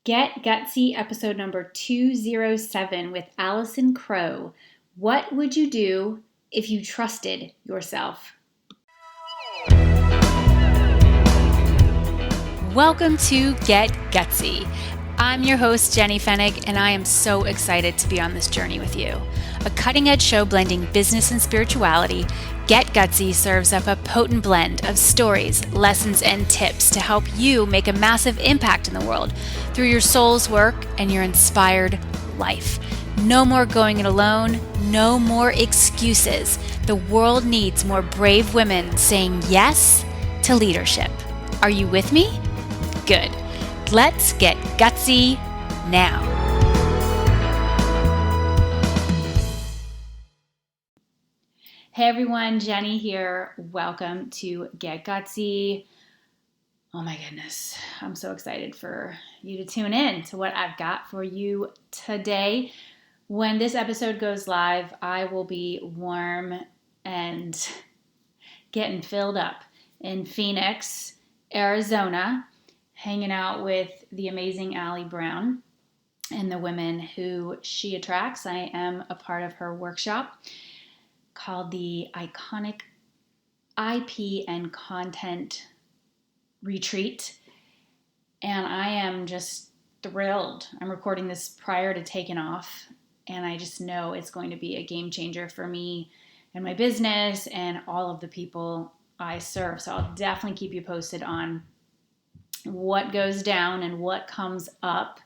Get Gutsy episode number 207 with Allison Crow. What would you do if you trusted yourself? Welcome to Get Gutsy. I'm your host, Jenny Fennig, and I am so excited to be on this journey with you. A cutting-edge show blending business and spirituality, Get Gutsy serves up a potent blend of stories, lessons, and tips to help you make a massive impact in the world through your soul's work and your inspired life. No more going it alone, no more excuses. The world needs more brave women saying yes to leadership. Are you with me? Good. Let's get gutsy now. Hey everyone, Jenny here. Welcome to Get Gutsy. Oh my goodness, I'm so excited for you to tune in to what I've got for you today. When this episode goes live, I will be warm and getting filled up in Phoenix, Arizona, hanging out with the amazing Allie Brown and the women who she attracts. I am a part of her workshop called the Iconic IP and Content Retreat. And I am just thrilled. I'm recording this prior to taking off, and I just know it's going to be a game changer for me and my business and all of the people I serve. So I'll definitely keep you posted on what goes down and what comes up.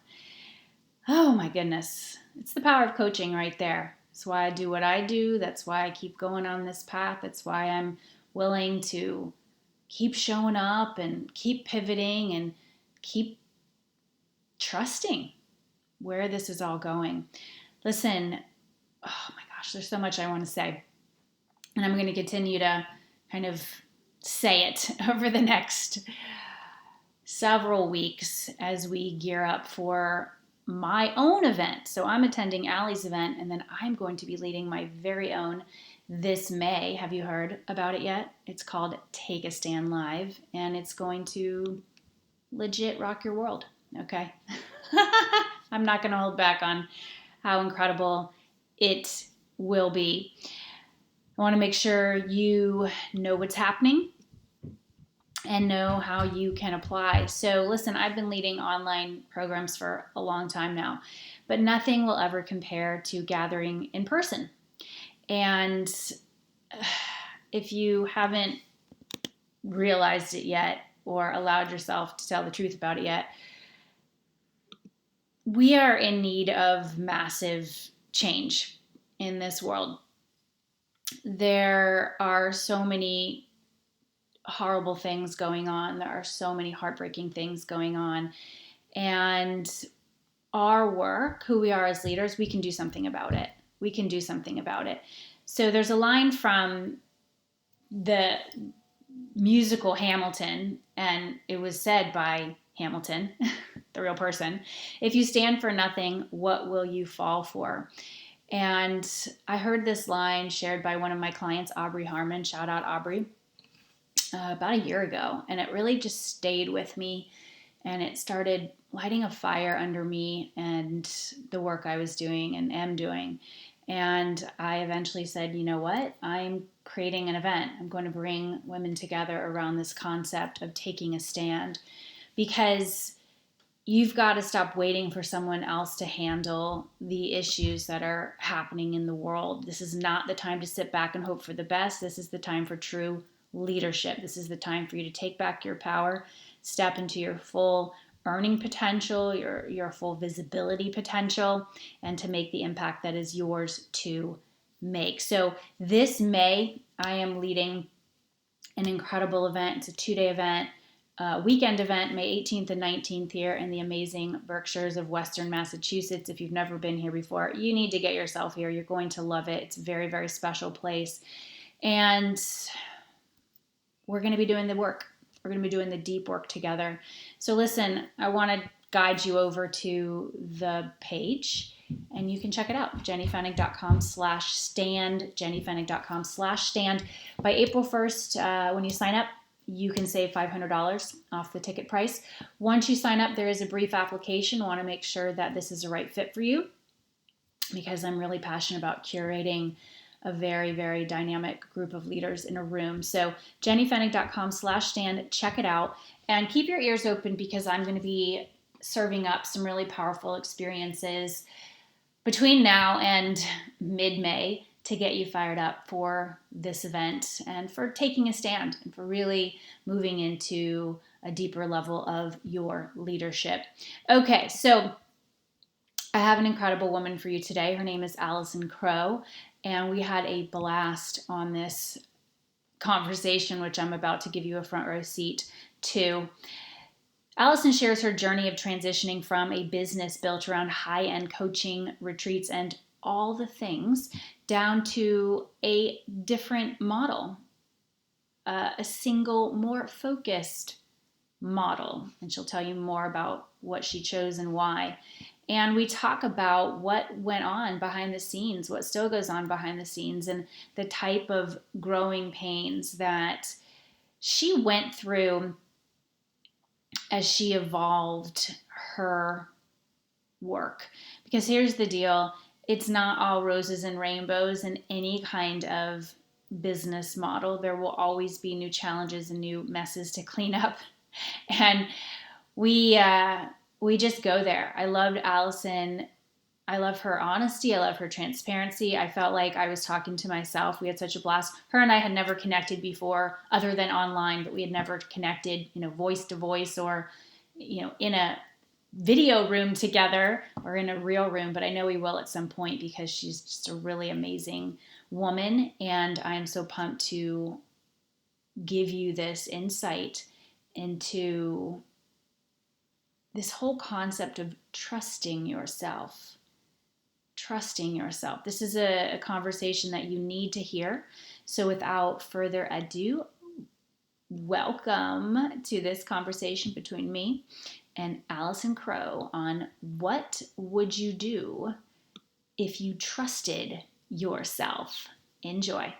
Oh my goodness. It's the power of coaching right there. That's why I do what I do. That's why I keep going on this path. That's why I'm willing to keep showing up and keep pivoting and keep trusting where this is all going. Listen, oh my gosh, there's so much I want to say. And I'm going to continue to kind of say it over the next several weeks as we gear up for my own event. So I'm attending Allie's event, and then I'm going to be leading my very own this May. Have you heard about it yet? It's called Take a Stand Live, and it's going to legit rock your world, okay? I'm not going to hold back on how incredible it will be. I want to make sure you know what's happening and know how you can apply. So listen, I've been leading online programs for a long time now, but nothing will ever compare to gathering in person. And if you haven't realized it yet or allowed yourself to tell the truth about it yet, we are in need of massive change in this world. There are so many horrible things going on. There are so many heartbreaking things going on. And our work, who we are as leaders, we can do something about it. We can do something about it. So there's a line from the musical Hamilton, and it was said by Hamilton, the real person. If you stand for nothing, what will you fall for? And I heard this line shared by one of my clients, Aubrey Harmon. Shout out, Aubrey. About a year ago, and it really just stayed with me, and it started lighting a fire under me and the work I was doing and am doing. And I eventually said, you know what? I'm creating an event. I'm going to bring women together around this concept of taking a stand, because you've got to stop waiting for someone else to handle the issues that are happening in the world. This is not the time to sit back and hope for the best. This is the time for true leadership. This is the time for you to take back your power, step into your full earning potential, your full visibility potential, and to make the impact that is yours to make. So this May, I am leading an incredible event. It's a 2-day event, weekend event, May 18th and 19th here in the amazing Berkshires of Western Massachusetts. If you've never been here before, you need to get yourself here. You're going to love it. It's a very, very special place. And we're going to be doing the work. We're going to be doing the deep work together. So listen, I want to guide you over to the page, and you can check it out, jennyfennig.com/stand, jennyfennig.com/stand. By April 1st, when you sign up, you can save $500 off the ticket price. Once you sign up, there is a brief application. I want to make sure that this is the right fit for you because I'm really passionate about curating a very, very dynamic group of leaders in a room. So jennyfennig.com/stand, check it out and keep your ears open because I'm going to be serving up some really powerful experiences between now and mid-May to get you fired up for this event and for taking a stand and for really moving into a deeper level of your leadership. Okay, so I have an incredible woman for you today. Her name is Allison Crow, and we had a blast on this conversation, which I'm about to give you a front row seat to. Allison shares her journey of transitioning from a business built around high-end coaching retreats and all the things down to a different model, a single, more focused model. And she'll tell you more about what she chose and why. And we talk about what went on behind the scenes, what still goes on behind the scenes, and the type of growing pains that she went through as she evolved her work. Because here's the deal, it's not all roses and rainbows in any kind of business model. There will always be new challenges and new messes to clean up. And we just go there. I loved Allison. I love her honesty. I love her transparency. I felt like I was talking to myself. We had such a blast. Her and I had never connected before other than online, but we had never connected, voice to voice or, in a video room together or in a real room. But I know we will at some point because she's just a really amazing woman. And I am so pumped to give you this insight into this whole concept of trusting yourself. Trusting yourself. This is a conversation that you need to hear. So without further ado, welcome to this conversation between me and Allison Crow on what would you do if you trusted yourself. Enjoy.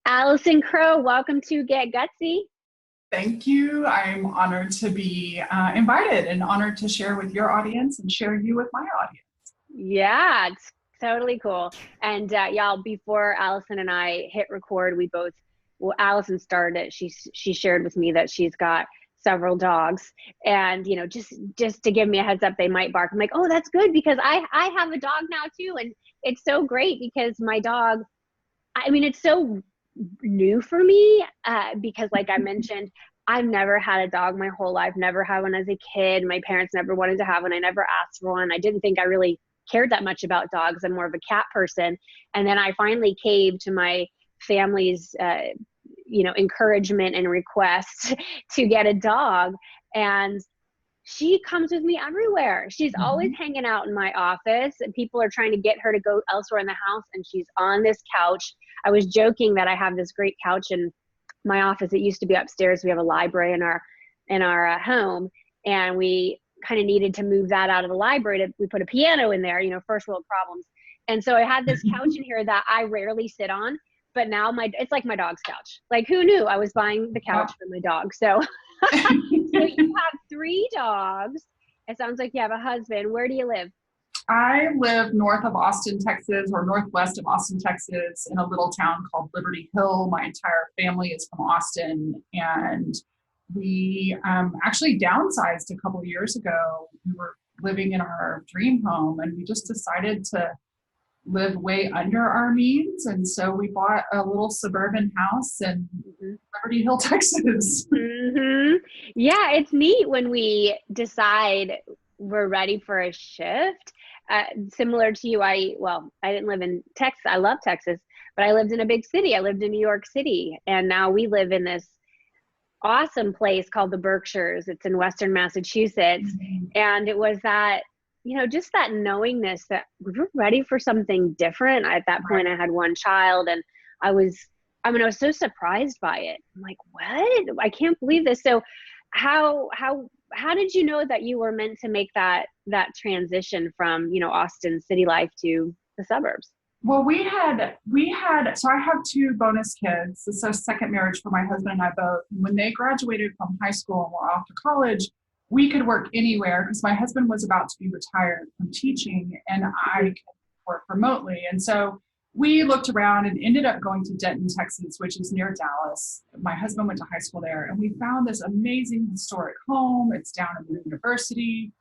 Allison Crow, welcome to Get Gutsy. Thank you. I'm honored to be invited and honored to share with your audience and share you with my audience. Yeah, it's totally cool. And y'all, before Allison and I hit record, Allison started it. She shared with me that she's got several dogs, and just to give me a heads up, they might bark. I'm like, oh, that's good because I have a dog now too, and it's so great because my dog. I mean, it's so new for me because, like I mentioned, I've never had a dog my whole life. Never had one as a kid. My parents never wanted to have one. I never asked for one. I didn't think I really cared that much about dogs. I'm more of a cat person. And then I finally caved to my family's, encouragement and request to get a dog. And she comes with me everywhere. She's always hanging out in my office, and people are trying to get her to go elsewhere in the house, and she's on this couch. I was joking that I have this great couch in my office. It used to be upstairs. We have a library in our home, and we kind of needed to move that out of the library. We put a piano in there, first world problems. And so I had this couch in here that I rarely sit on, but now it's like my dog's couch. Like, who knew I was buying the couch for my dog? So, so you have 3 dogs. It sounds like you have a husband. Where do you live? I live north of Austin, Texas, or northwest of Austin, Texas, in a little town called Liberty Hill. My entire family is from Austin, and we actually downsized a couple of years ago. We were living in our dream home, and we just decided to live way under our means, and so we bought a little suburban house in Liberty Hill, Texas. Yeah, it's neat when we decide we're ready for a shift. Similar to you, I didn't live in Texas. I love Texas, but I lived in a big city. I lived in New York City, and now we live in this awesome place called the Berkshires. It's in Western Massachusetts, and it was that, just that knowingness that we're ready for something different. At that point, I had 1 child, and I was so surprised by it. I'm like, what? I can't believe this. So how did you know that you were meant to make that transition from, Austin city life to the suburbs? Well, so I have two bonus kids. It's a second marriage for my husband and I both. When they graduated from high school and were off to college, we could work anywhere because my husband was about to be retired from teaching and I could work remotely. And so we looked around and ended up going to Denton, Texas, which is near Dallas. My husband went to high school there and we found this amazing historic home. It's down in the university.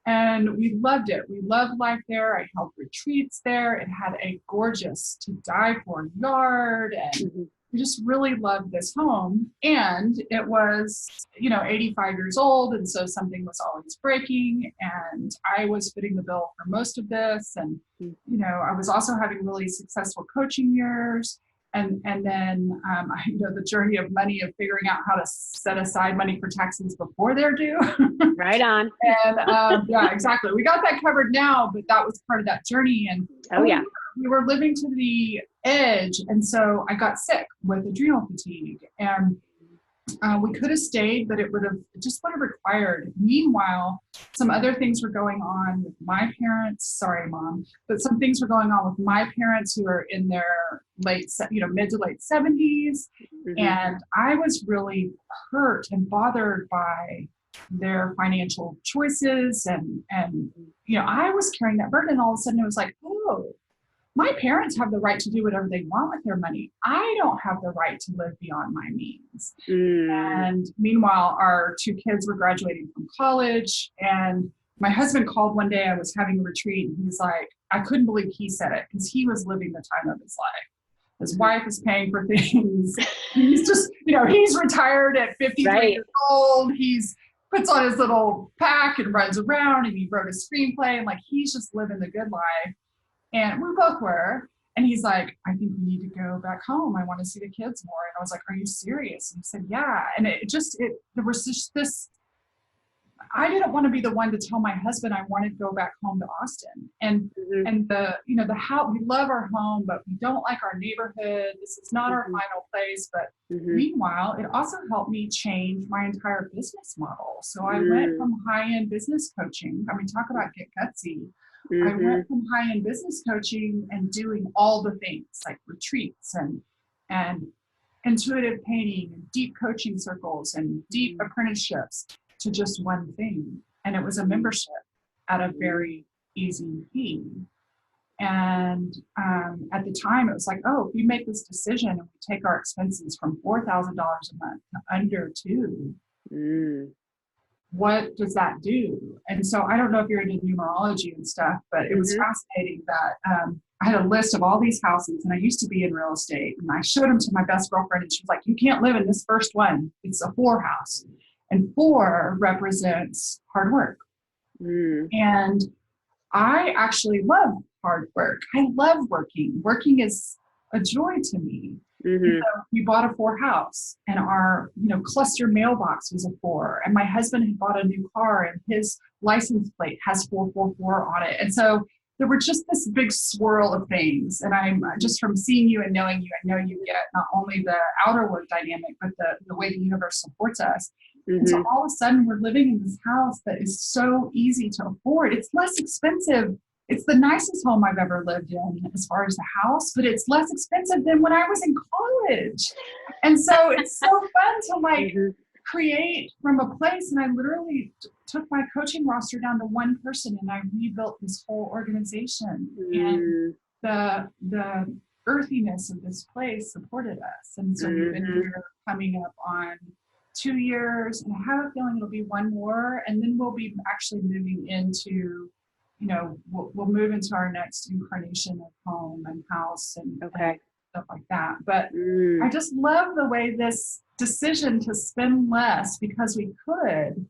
And we loved it. We loved life there. I held retreats there. It had a gorgeous to die for yard. And we just really loved this home. And it was, 85 years old. And so something was always breaking. And I was footing the bill for most of this. And, I was also having really successful coaching years. And then the journey of money of figuring out how to set aside money for taxes before they're due. Right on. And yeah, exactly. We got that covered now, but that was part of that journey. And we were living to the edge. And so I got sick with adrenal fatigue and we could have stayed, but it would have required. Meanwhile, some other things were going on with my parents. Sorry, Mom, but some things were going on with my parents who are in their mid to late 70s. And I was really hurt and bothered by their financial choices. And I was carrying that burden. And all of a sudden it was like, oh, my parents have the right to do whatever they want with their money. I don't have the right to live beyond my means. And meanwhile, our two kids were graduating from college. And my husband called one day. I was having a retreat. And he's like, I couldn't believe he said it because he was living the time of his life. His wife is paying for things. He's just, he's retired at 53 years old. He's puts on his little pack and runs around and he wrote a screenplay and he's just living the good life. And we both were. And he's like, I think we need to go back home. I want to see the kids more. And I was like, are you serious? And he said, yeah. And there was just this, I didn't want to be the one to tell my husband I wanted to go back home to Austin. And the house, we love our home, but we don't like our neighborhood. This is not our final place. But meanwhile, it also helped me change my entire business model. So I went from high-end business coaching. I mean, talk about get gutsy. I went from high-end business coaching and doing all the things like retreats and intuitive painting and deep coaching circles and deep apprenticeships to just one thing. And it was a membership at a very easy fee. And at the time it was like, oh, if we make this decision and we take our expenses from $4,000 a month to under $2,000, what does that do? And so I don't know if you're into numerology and stuff, but it was fascinating that I had a list of all these houses and I used to be in real estate and I showed them to my best girlfriend and she was like, you can't live in this first one. It's a 4 house and 4 represents hard work. And I actually love hard work. I love working. Working is a joy to me. So we bought a 4 house and our, cluster mailbox was a 4. And my husband had bought a new car and his license plate has 444 on it. And so there were just this big swirl of things. And I'm just from seeing you and knowing you, I know you get not only the outer work dynamic, but the way the universe supports us. And so all of a sudden we're living in this house that is so easy to afford. It's less expensive. It's the nicest home I've ever lived in as far as the house, but it's less expensive than when I was in college. And so it's so fun to create from a place. And I literally took my coaching roster down to 1 person and I rebuilt this whole organization. And the earthiness of this place supported us. And so we've been here coming up on 2 years, and I have a feeling it'll be 1 more, and then we'll be actually moving into, we'll move into our next incarnation of home and house and stuff like that. But I just love the way this decision to spend less because we could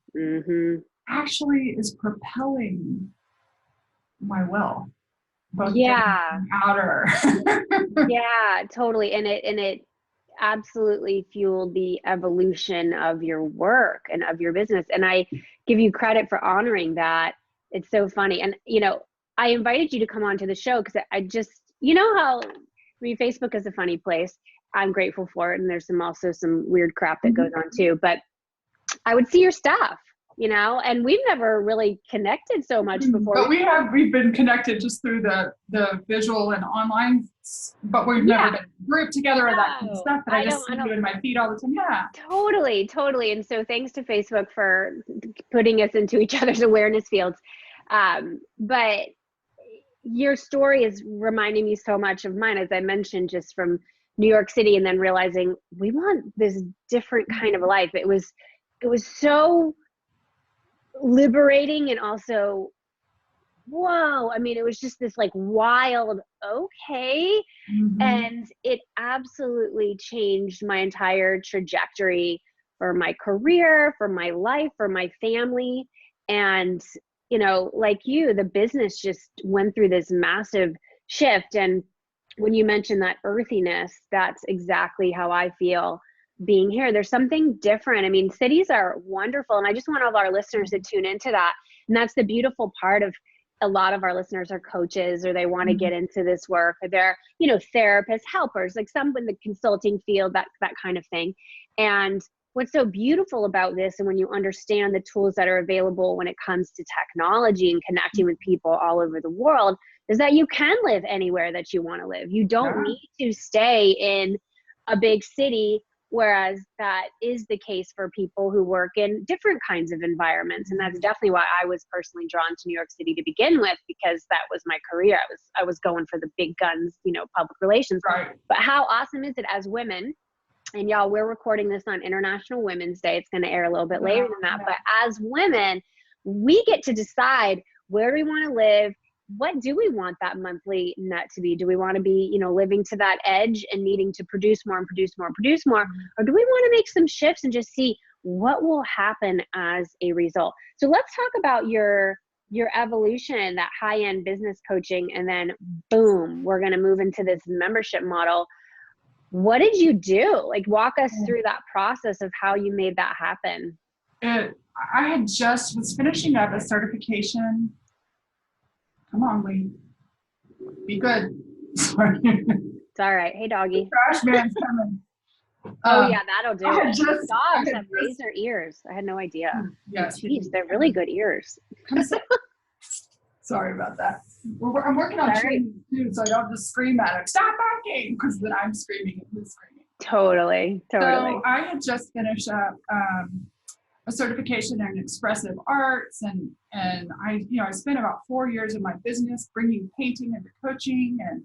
actually is propelling my wealth. Both and outer. Yeah, totally. And it absolutely fueled the evolution of your work and of your business. And I give you credit for honoring that. It's so funny. And, I invited you to come on to the show because I just, how Facebook is a funny place. I'm grateful for it. And there's also some weird crap that goes on too, but I would see your stuff and we've never really connected so much before. But we've been connected just through the visual and online, but we've never been grouped together or that kind of stuff. But I just see you in my feed all the time. Yeah. Totally. And so thanks to Facebook for putting us into each other's awareness fields. But your story is reminding me so much of mine, as I mentioned, just from New York City, and then realizing we want this different kind of life. It was so liberating, and also, whoa, I mean, it was just this like wild, okay. And it absolutely changed my entire trajectory for my career, for my life, for my family. And like you, the business just went through this massive shift. And when you mentioned that earthiness, that's exactly how I feel being here. There's something different. I mean, cities are wonderful, and I just want all of our listeners to tune into that. And that's the beautiful part of a lot of our listeners are coaches, or they want to get into this work, or they're, therapists, helpers, like some in the consulting field, that kind of thing. And what's so beautiful about this, and when you understand the tools that are available when it comes to technology and connecting with people all over the world, is that you can live anywhere that you want to live. You don't need to stay in a big city, whereas that is the case for people who work in different kinds of environments. And that's definitely why I was personally drawn to New York City to begin with, because that was my career. I was going for the big guns, public relations. Right. But how awesome is it as women? And y'all, we're recording this on International Women's Day. It's going to air a little bit later than that. But as women, we get to decide where we want to live. What do we want that monthly net to be? Do we want to be, living to that edge and needing to produce more and produce more and produce more? Or do we want to make some shifts and just see what will happen as a result? So let's talk about your evolution, that high-end business coaching, and then boom, we're going to move into this membership model. What did you do? Like, walk us through that process of how you made that happen. I had just was finishing up a certification. Come on, Lee. Be good. Sorry. It's all right. Hey, doggy. The trash man's coming. Yeah, that'll do it. Dogs have razor ears. I had no idea. Yes. Jeez, they're really good ears. Sorry about that. I'm working on training too, so I don't just scream at him, stop barking, because then I'm screaming and he's screaming. Totally. So I had just finished up a certification in expressive arts, and I spent about 4 years in my business bringing painting into coaching, and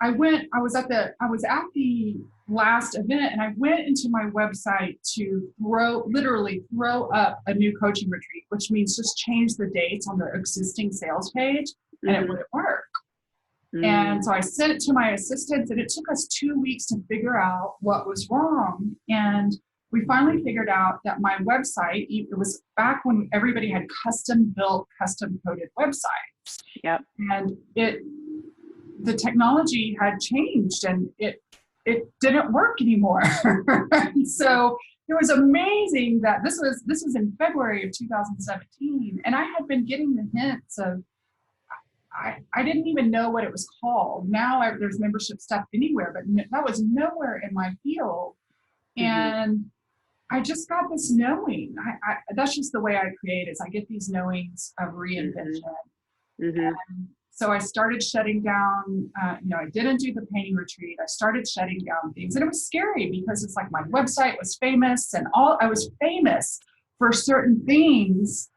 I was at the last event, and I went into my website to literally throw up a new coaching retreat, which means just change the dates on the existing sales page, and it wouldn't work. And so I sent it to my assistants, and it took us 2 weeks to figure out what was wrong. And we finally figured out that my website, it was back when everybody had custom built, custom coded websites. Yep. And the technology had changed, and it didn't work anymore. So it was amazing that this was in February of 2017, and I had been getting the hints of, I didn't even know what it was called. Now there's membership stuff anywhere, but that was nowhere in my field. And I just got this knowing. That's just the way I create is I get these knowings of reinvention. And so I started shutting down, I didn't do the painting retreat. I started shutting down things, and it was scary because it's like my website was famous, and I was famous for certain things.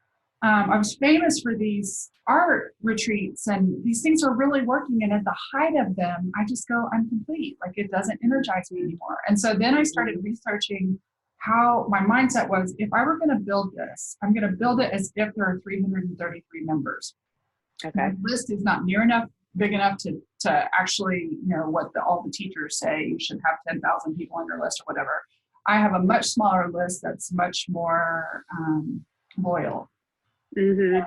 I was famous for these art retreats, and these things are really working. And at the height of them, I just go, I'm complete. Like, it doesn't energize me anymore. And so then I started researching how my mindset was, if I were going to build this, I'm going to build it as if there are 333 members. Okay. The list is not big enough to actually, what all the teachers say, you should have 10,000 people on your list or whatever. I have a much smaller list that's much more loyal. And,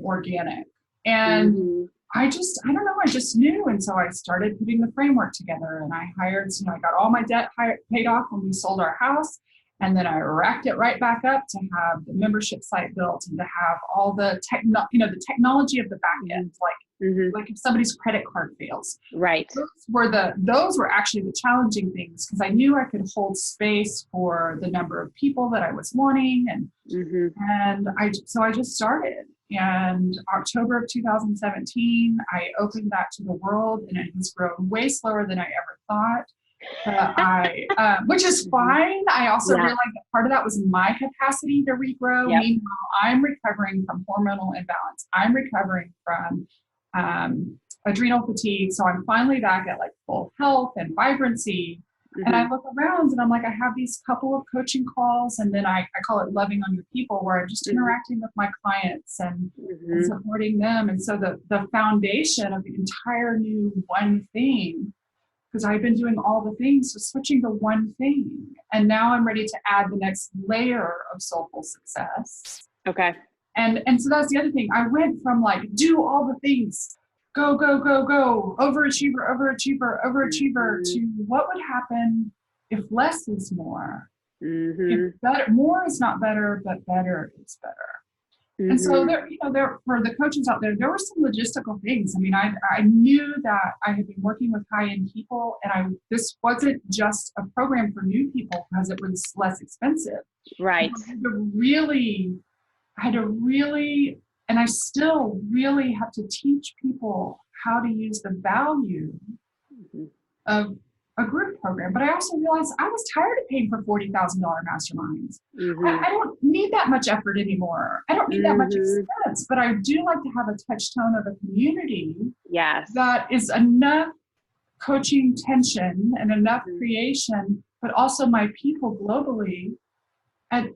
organic. And I don't know, I just knew. And so I started putting the framework together, and I hired, I got all my debt paid off when we sold our house. And then I racked it right back up to have the membership site built and to have all the the technology of the back end, like Like if somebody's credit card fails. Right. Those were actually the challenging things, because I knew I could hold space for the number of people that I was wanting. And so I just started. And October of 2017, I opened that to the world, and it has grown way slower than I ever thought. Which is fine. I also realized that part of that was my capacity to regrow. Meanwhile, I'm recovering from hormonal imbalance. I'm recovering from adrenal fatigue. So I'm finally back at like full health and vibrancy. And I look around and I'm like, I have these couple of coaching calls, and then I call it loving on your people, where I'm just interacting with my clients and supporting them. And so the foundation of the entire new one thing, because I've been doing all the things, so switching to one thing. And now I'm ready to add the next layer of soulful success. Okay. And so that's the other thing. I went from like, do all the things, go, go, go, go, overachiever, overachiever, overachiever, to what would happen if less is more. If better, more is not better, but better is better. And so there, for the coaches out there were some logistical things. I mean, I knew that I had been working with high-end people, and this wasn't just a program for new people because it was less expensive. Right. I had to really, and I still really have to teach people how to use the value of a group program. But I also realized I was tired of paying for $40,000 masterminds. I don't need that much effort anymore. I don't need that much expense, but I do like to have a touch tone of a community that is enough coaching tension and enough creation, but also my people globally. And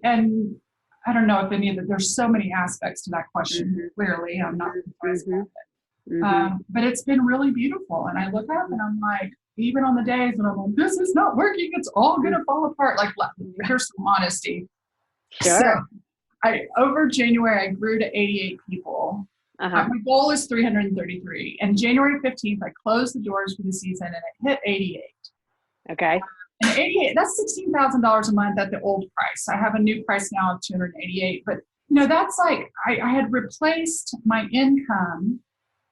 I don't know if any of there's so many aspects to that question. Clearly, I'm not surprised about it. But it's been really beautiful. And I look up and I'm like, even on the days when I'm like, this is not working, it's all going to fall apart. Like, here's some honesty. Sure. So over January, I grew to 88 people. My goal is 333. And January 15th, I closed the doors for the season and it hit 88. Okay. And 88, that's $16,000 a month at the old price. I have a new price now of 288. But, that's like, I had replaced my income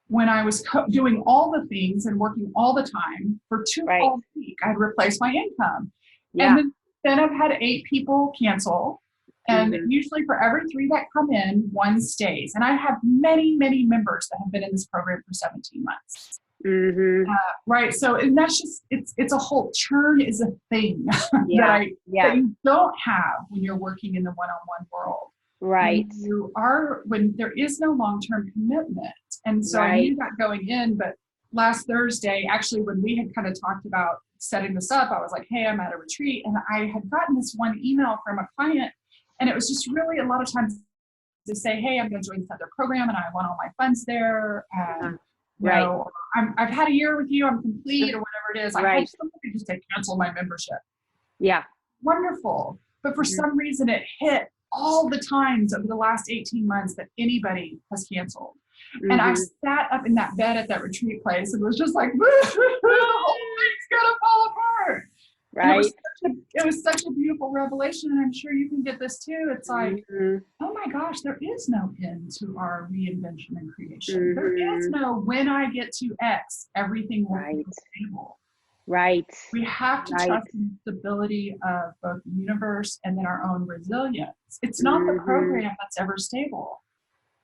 when I was doing all the things and working all the time for 2 calls a week. I'd replaced my income. And then I've had 8 people cancel. And usually for every 3 that come in, 1 stays. And I have many, many members that have been in this program for 17 months. Right. So, and that's just, it's a whole, churn is a thing that you don't have when you're working in the one-on-one world. Right. When there is no long-term commitment. And so I knew that going in, but last Thursday, actually, when we had kind of talked about setting this up, I was like, hey, I'm at a retreat. And I had gotten this one email from a client, and it was just really a lot of times to say, hey, I'm going to join this other program and I want all my funds there. And, I've had a year with you, I'm complete, or whatever it is. I had somebody just to cancel my membership. Yeah. Wonderful. But for some reason, it hit all the times over the last 18 months that anybody has canceled. And I sat up in that bed at that retreat place and was just like, the whole thing's gonna fall apart. Right. It was such a beautiful revelation, and I'm sure you can get this too. It's like, oh my gosh, there is no end to our reinvention and creation. There is no when I get to X, everything will be stable. Right. We have to trust in the stability of both the universe and then our own resilience. It's not the program that's ever stable.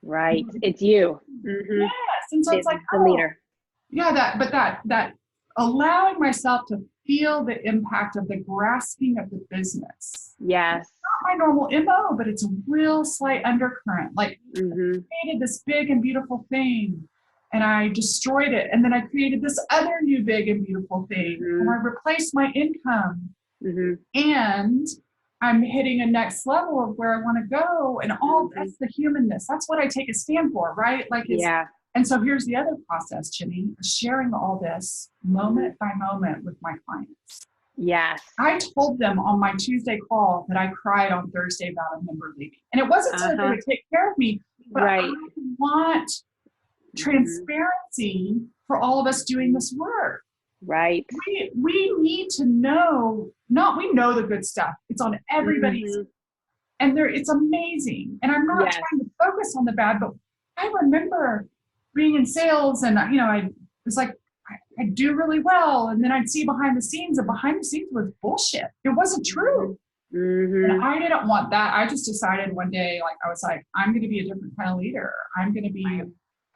Right. It's you. Yes. And so it's like, the leader. Yeah, that allowing myself to feel the impact of the grasping of the business. Yes. It's not my normal MO, but it's a real slight undercurrent. Like I created this big and beautiful thing, and I destroyed it. And then I created this other new big and beautiful thing, and I replaced my income. And I'm hitting a next level of where I want to go. And all that's the humanness. That's what I take a stand for, right? Like, and so here's the other process, Jimmy, sharing all this moment by moment with my clients. Yes. I told them on my Tuesday call that I cried on Thursday about a member leaving. And it wasn't so that they would take care of me, but I want transparency for all of us doing this work. Right. We need to know, we know the good stuff. It's on everybody's, and it's amazing. And I'm not trying to focus on the bad, but I remember being in sales, and I was like, I do really well, and then I'd see behind the scenes, and behind the scenes was bullshit. It wasn't true. And I didn't want that. I just decided one day, like, I was like, I'm going to be a different kind of leader. I'm going to be,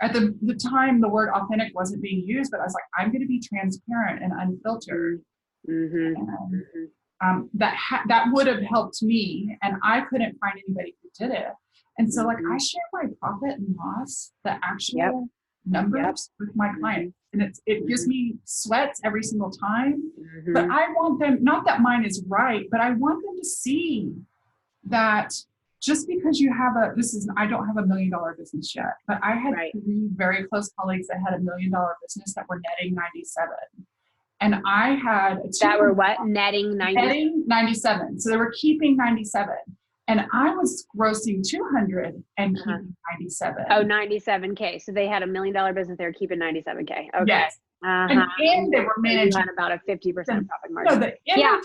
at the time, the word authentic wasn't being used, but I was like, I'm going to be transparent and unfiltered. And, that would have helped me, and I couldn't find anybody who did it. And so, like, I share my profit and loss, the actual numbers with my clients, and it gives me sweats every single time. But I want them, not that mine is right, but I want them to see that just because you have I don't have $1 million business yet, but I had 3 very close colleagues that had $1 million business that were netting 97. And I had that were what? Netting 97. So they were keeping 97. And I was grossing 200 and keeping 97. Oh, 97K. So they had $1 million business. They were keeping 97K. Okay. Yes. And they were managing about a 50% profit margin.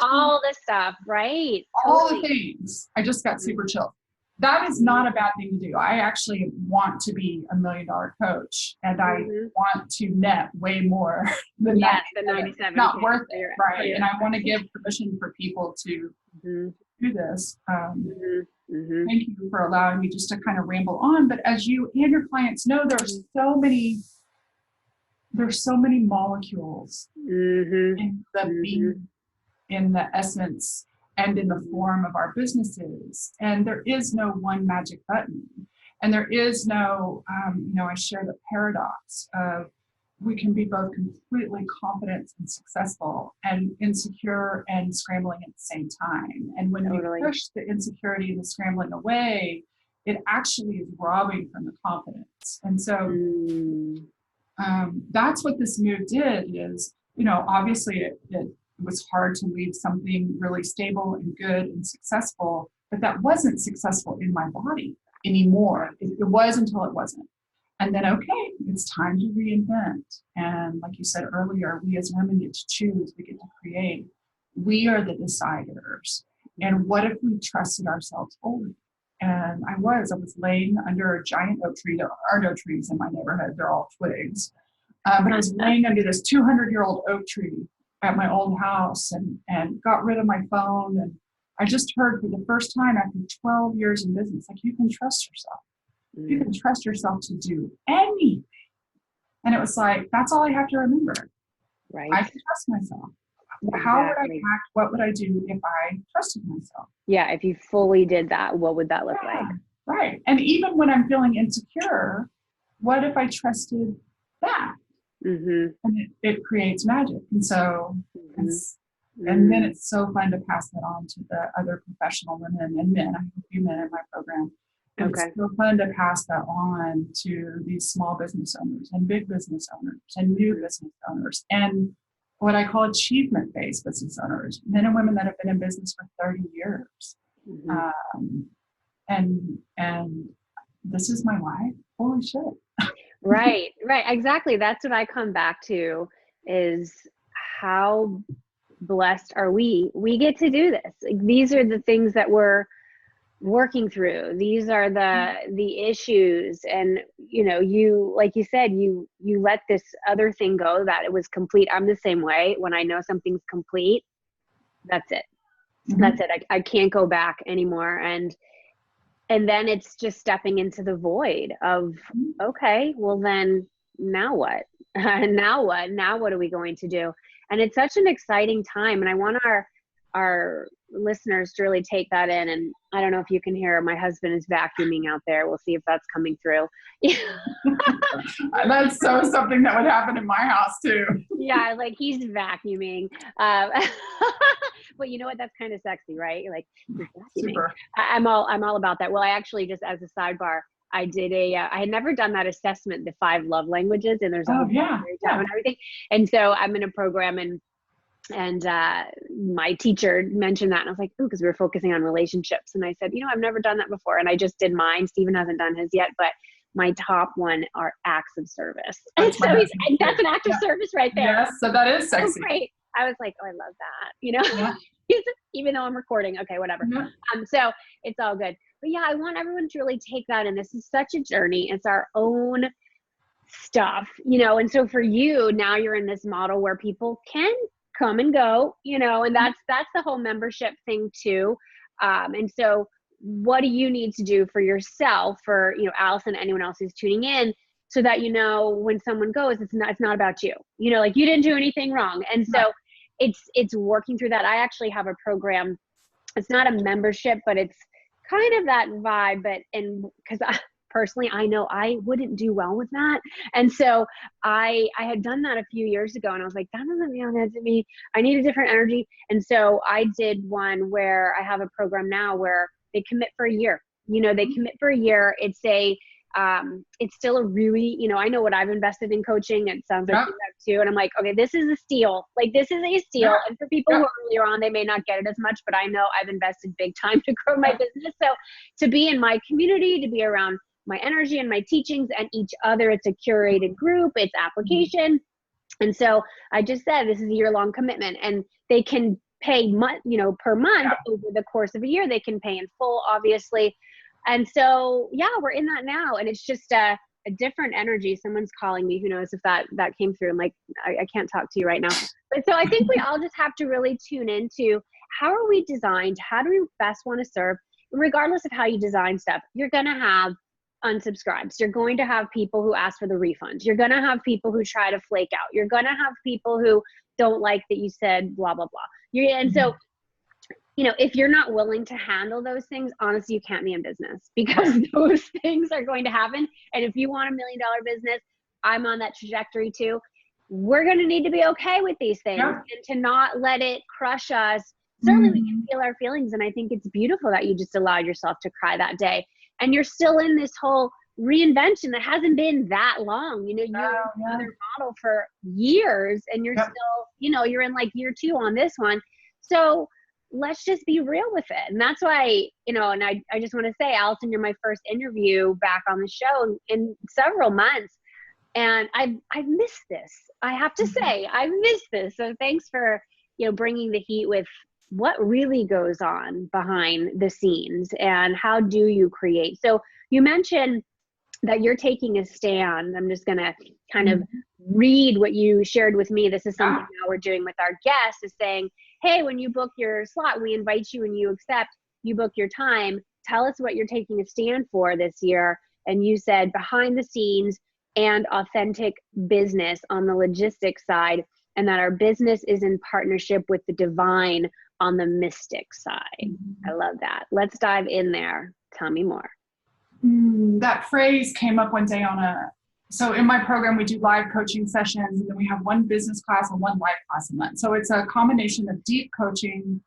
All this stuff, right? All the things. I just got super chilled. That is not a bad thing to do. I actually want to be $1 million coach, and I want to net way more than that. The 97. Not worth it, right? And I want to give permission for people to do this. Thank you for allowing me just to kind of ramble on. But as you and your clients know, there's so many molecules in the being, in the essence, and in the form of our businesses. And there is no one magic button. And there is no, I share the paradox of we can be both completely confident and successful and insecure and scrambling at the same time. And when we push the insecurity and the scrambling away, it actually is robbing from the confidence. And so that's what this move did is, obviously it was hard to leave something really stable and good and successful, but that wasn't successful in my body anymore. It was until it wasn't. And then, okay, it's time to reinvent. And like you said earlier, we as women get to choose, we get to create. We are the deciders. And what if we trusted ourselves fully? And I was laying under a giant oak tree. There are no trees in my neighborhood. They're all twigs. But I was laying under this 200-year-old oak tree at my old house and got rid of my phone. And I just heard for the first time after 12 years in business, like, you can trust yourself. You can trust yourself to do anything. And it was like, that's all I have to remember. Right. I can trust myself. How would I act? What would I do if I trusted myself? Yeah. If you fully did that, what would that look like? Right. And even when I'm feeling insecure, what if I trusted that? And it creates magic. And so, and then it's so fun to pass that on to the other professional women and men. I have a few men in my program. It's so fun to pass that on to these small business owners and big business owners and new business owners and what I call achievement-based business owners, men and women that have been in business for 30 years. And this is my life. Holy shit. Right. Exactly. That's what I come back to is how blessed are we? We get to do this. Like, these are the things that we're working through. These are the issues. And, you, like you said, you let this other thing go that it was complete. I'm the same way. When I know something's complete, that's it. That's it. I can't go back anymore. And then it's just stepping into the void of, okay, well then now what? Now what? Now what are we going to do? And it's such an exciting time. And I want our listeners to really take that in. And I don't know if you can hear, my husband is vacuuming out there. We'll see if that's coming through. That's something that would happen in my house too. Yeah, like he's vacuuming. But you know what? That's kind of sexy, right? Like, he's vacuuming. Super. I'm all about that. Well, I actually, just as a sidebar, I did I had never done that assessment, the 5 love languages, and there's and everything. And so I'm in a program and my teacher mentioned that, and I was like, ooh, because we were focusing on relationships. And I said, I've never done that before. And I just did mine. Stephen hasn't done his yet, but my top one are acts of service. And so that's an act of service right there. Yes, so that is sexy. So great. I was like, oh, I love that, even though I'm recording. Okay, whatever. So it's all good. But yeah, I want everyone to really take that. And this is such a journey. It's our own stuff, and so for you now you're in this model where people can come and go, and that's the whole membership thing too. And so what do you need to do for yourself, for Allison, anyone else who's tuning in, so that when someone goes, it's not about you, like you didn't do anything wrong. And so it's working through that. I actually have a program. It's not a membership, but it's kind of that vibe, because personally, I know I wouldn't do well with that. And so I had done that a few years ago, and I was like, that doesn't feel good to me. I need a different energy. And so I did one where I have a program now where they commit for a year. They commit for a year. It's still a really, I know what I've invested in coaching. It sounds like you have too. And I'm like, okay, this is a steal. Like, this is a steal. And for people who are earlier on, they may not get it as much, but I know I've invested big time to grow my business. So to be in my community, to be around my energy and my teachings and each other, it's a curated group, it's application. And so I just said, this is a year-long commitment, and they can pay per month over the course of a year. They can pay in full, obviously. And so, we're in that now. And it's just a different energy. Someone's calling me. Who knows if that came through. I'm like, I can't talk to you right now. But so I think we all just have to really tune into, how are we designed? How do we best want to serve? Regardless of how you design stuff, you're going to have unsubscribes. You're going to have people who ask for the refunds. You're going to have people who try to flake out. You're going to have people who don't like that you said blah, blah, blah. And so, if you're not willing to handle those things, honestly, you can't be in business, because those things are going to happen. And if you want $1 million business, I'm on that trajectory too. We're going to need to be okay with these things and to not let it crush us. Certainly we can feel our feelings. And I think it's beautiful that you just allowed yourself to cry that day. And you're still in this whole reinvention that hasn't been that long. You're in another model for years, and you're still, you're in like year 2 on this one. So let's just be real with it. And that's why, and I just want to say, Allison, you're my first interview back on the show in several months. And I've missed this. I have to say, I've missed this. So thanks for, bringing the heat with what really goes on behind the scenes, and how do you create? So you mentioned that you're taking a stand. I'm just going to kind of read what you shared with me. This is something now we're doing with our guests, is saying, hey, when you book your slot, we invite you and you accept, you book your time. Tell us what you're taking a stand for this year. And you said behind the scenes and authentic business on the logistics side, and that our business is in partnership with the divine on the mystic side. I love that. Let's dive in there. Tell me more. That phrase came up one day so in my program, we do live coaching sessions, and then we have one business class and one live class a month. So it's a combination of deep coaching,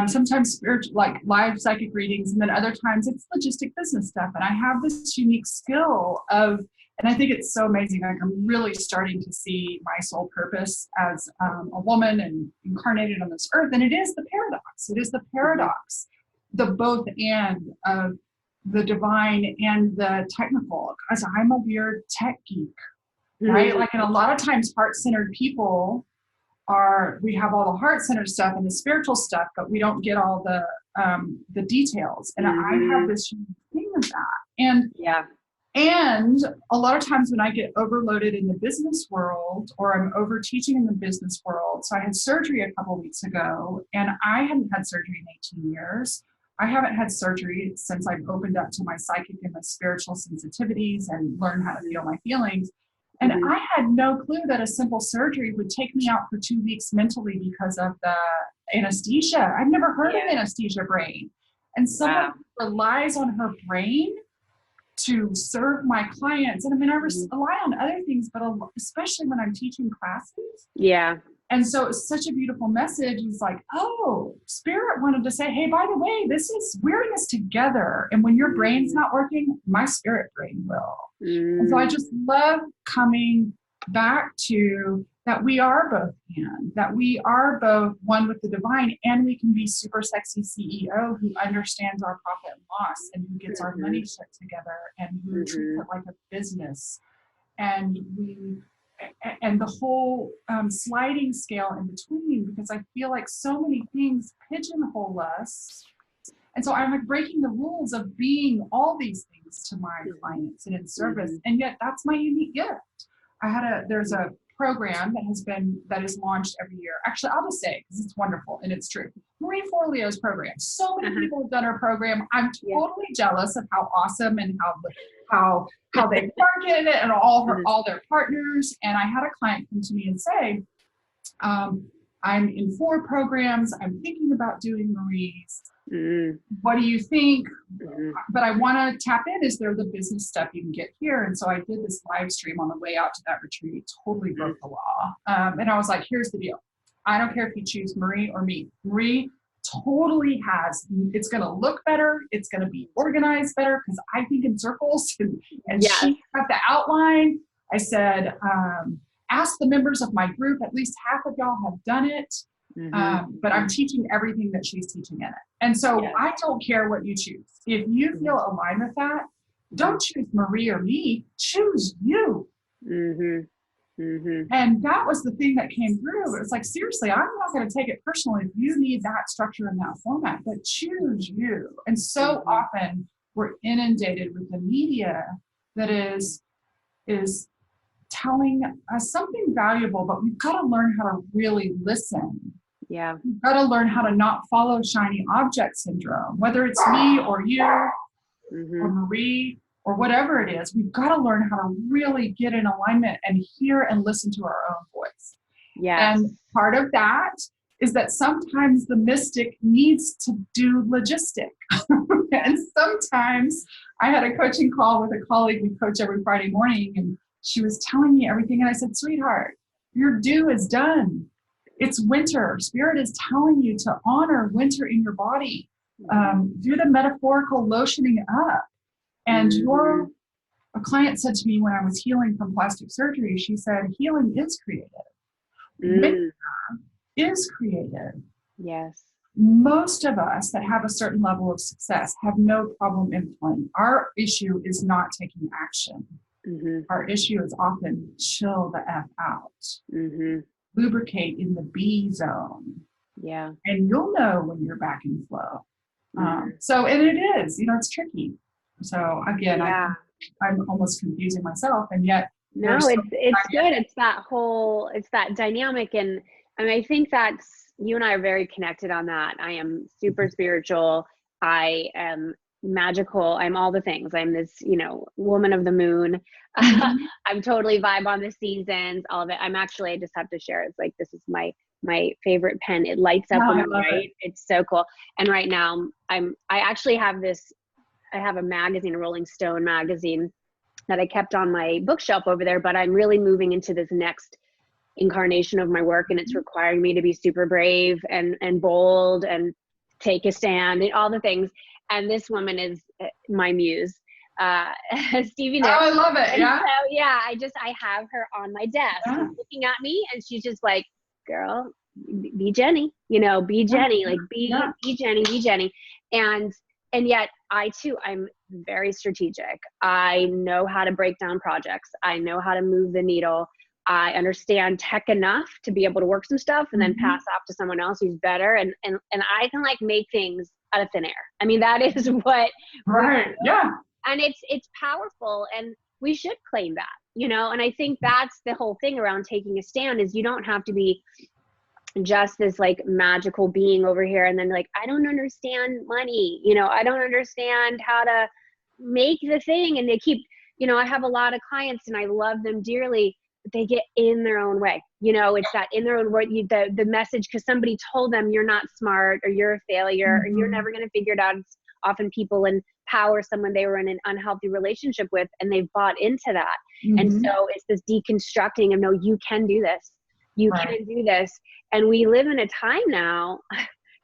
sometimes spiritual, like live psychic readings, and then other times it's logistic business stuff. And I have this unique skill and I think it's so amazing. Like, I'm really starting to see my soul purpose as a woman and incarnated on this earth. And it is the paradox. It is the paradox, the both and of the divine and the technical, because I'm a weird tech geek, right? Like, and a lot of times heart-centered people we have all the heart-centered stuff and the spiritual stuff, but we don't get all the details. And I have this unique thing of that. And a lot of times when I get overloaded in the business world, or I'm over teaching in the business world. So I had surgery a couple of weeks ago, and I hadn't had surgery in 18 years. I haven't had surgery since I've opened up to my psychic and my spiritual sensitivities and learned how to feel my feelings. And I had no clue that a simple surgery would take me out for 2 weeks mentally because of the anesthesia. I've never heard of anesthesia brain. And someone relies on her brain to serve my clients. And I mean, I rely on other things, but especially when I'm teaching classes. And so it's such a beautiful message. It's like, oh, Spirit wanted to say, hey, by the way, we're in this together. And when your brain's not working, my spirit brain will. And so I just love coming back to that we are both that we are both one with the divine, and we can be super sexy CEO who understands our profit and loss, and who gets our money shit together, and who treats it like a business. And the whole sliding scale in between, because I feel like so many things pigeonhole us And so I'm like breaking the rules of being all these things to my clients and in service. And yet that's my unique gift. There's a program that is launched every year. Actually, I'll just say, because it's wonderful and it's true. Marie Forleo's program. So many people have done her program. I'm totally jealous of how awesome and how they marketed it and all their partners. And I had a client come to me and say, I'm in 4 programs. I'm thinking about doing Marie's. What do you think? But I want to tap in. Is there the business stuff you can get here? And so I did this live stream on the way out to that retreat. Totally broke the law. And I was like, here's the deal. I don't care if you choose Marie or me. Marie totally it's going to look better. It's going to be organized better because I think in circles. And she got the outline. I said, ask the members of my group. At least half of y'all have done it. But I'm teaching everything that she's teaching in it. And so I don't care what you choose. If you feel aligned with that, don't choose Marie or me, choose you. And that was the thing that came through. It was like, seriously, I'm not going to take it personally if you need that structure in that format, but choose you. And so often we're inundated with the media that is telling us something valuable, but we've got to learn how to really listen. Yeah. We've got to learn how to not follow shiny object syndrome, whether it's me or you or Marie or whatever it is. We've got to learn how to really get in alignment and hear and listen to our own voice. Yes. And part of that is that sometimes the mystic needs to do logistic. And sometimes I had a coaching call with a colleague we coach every Friday morning, and she was telling me everything. And I said, sweetheart, your due is done. It's winter. Spirit is telling you to honor winter in your body. Do the metaphorical lotioning up. And a client said to me when I was healing from plastic surgery, she said, healing is creative. Winter is creative. Yes. Most of us that have a certain level of success have no problem implementing. Our issue is not taking action. Our issue is often chill the F out. Lubricate in the B zone. Yeah. And you'll know when you're back in flow. So, and it is, it's tricky. So again, I'm almost confusing myself, and yet. No, it's good. It's that dynamic. And I mean, I think you and I are very connected on that. I am super spiritual. I am magical. I'm all the things. I'm this, woman of the moon. I'm totally vibe on the seasons, all of it. I just have to share. It's like, this is my favorite pen. It lights up when I write. It's so cool. And right now I actually have I have a magazine, a Rolling Stone magazine that I kept on my bookshelf over there, but I'm really moving into this next incarnation of my work, and it's requiring me to be super brave and bold and take a stand and all the things. And this woman is my muse, Stevie Nicks. Oh, I love it. Yeah. So I have her on my desk. She's looking at me and she's just like, girl, be Jenny, be Jenny, like be Jenny, be Jenny. And yet I'm very strategic. I know how to break down projects. I know how to move the needle. I understand tech enough to be able to work some stuff and then pass off to someone else who's better. And I can make things out of thin air. I mean, that is what. Right. Yeah. And it's powerful, and we should claim that, and I think that's the whole thing around taking a stand is you don't have to be just this magical being over here. And then I don't understand money, I don't understand how to make the thing. And they keep, I have a lot of clients and I love them dearly, but they get in their own way. It's that in their own way, the message, because somebody told them you're not smart or you're a failure or you're never going to figure it out. It's often people empower someone they were in an unhealthy relationship with, and they've bought into that. And so it's this deconstructing of, no, you can do this. You can do this. And we live in a time now,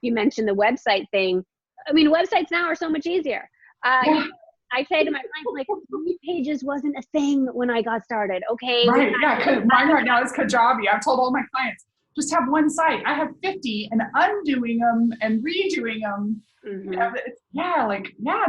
you mentioned the website thing. I mean, websites now are so much easier. I say to my clients, 3 pages wasn't a thing when I got started. Okay. Right. Yeah. Mine right now is Kajabi. I've told all my clients, just have one site. I have 50 and undoing them and redoing them.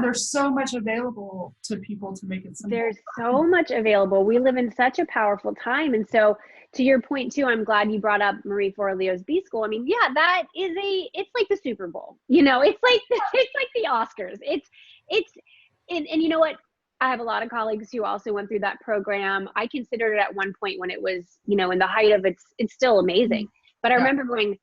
There's so much available to people to make it simple. There's so much available. We live in such a powerful time. And so to your point too, I'm glad you brought up Marie Forleo's B School. I mean, yeah, that is it's like the Super Bowl, it's like the Oscars. And you know what? I have a lot of colleagues who also went through that program. I considered it at one point when it was, in the height of it's still amazing. But I remember going,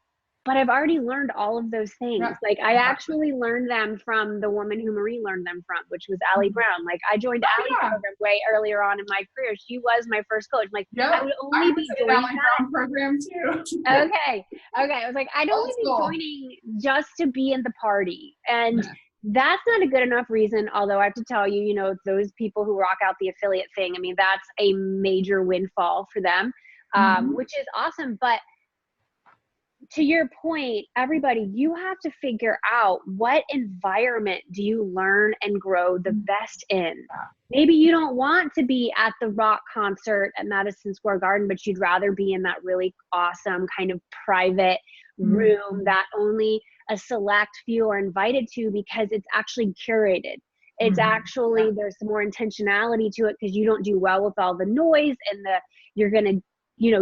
but I've already learned all of those things. Yeah, like I actually learned them from the woman who Marie learned them from, which was Allie Brown. Like I joined Allie's program way earlier on in my career. She was my first coach. Like I would only be joining Allie Brown program too. Okay. I was like, I'd only be joining just to be in the party. And that's not a good enough reason. Although I have to tell you, those people who rock out the affiliate thing, I mean, that's a major windfall for them, which is awesome. But to your point, everybody, you have to figure out what environment do you learn and grow the best in. Maybe you don't want to be at the rock concert at Madison Square Garden, but you'd rather be in that really awesome kind of private room that only a select few are invited to because it's actually curated. It's actually, there's some more intentionality to it because you don't do well with all the noise and you're going to